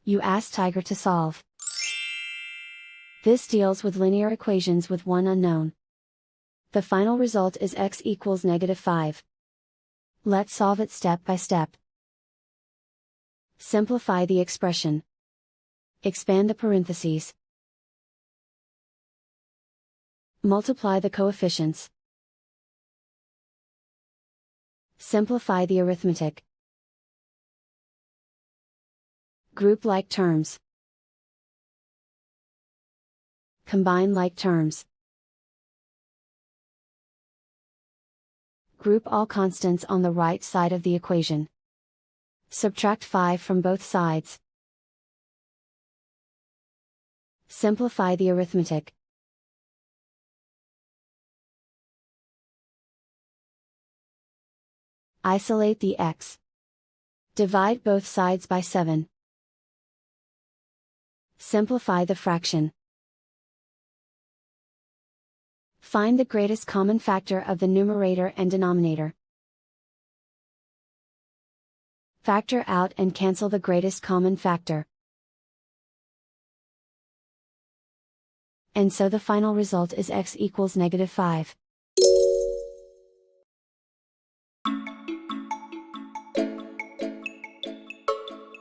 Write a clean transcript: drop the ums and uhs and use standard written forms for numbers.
You ask Tiger to solve. This deals with linear equations with one unknown. The final result is x equals -5. Let's solve it step by step. Simplify the expression. Expand the parentheses. Multiply the coefficients. Simplify the arithmetic. Group like terms. Combine like terms. Group all constants on the right side of the equation. Subtract 5 from both sides. Simplify the arithmetic. Isolate the x. Divide both sides by 7. Simplify the fraction. Find the greatest common factor of the numerator and denominator. Factor out and cancel the greatest common factor. And so the final result is x equals -5.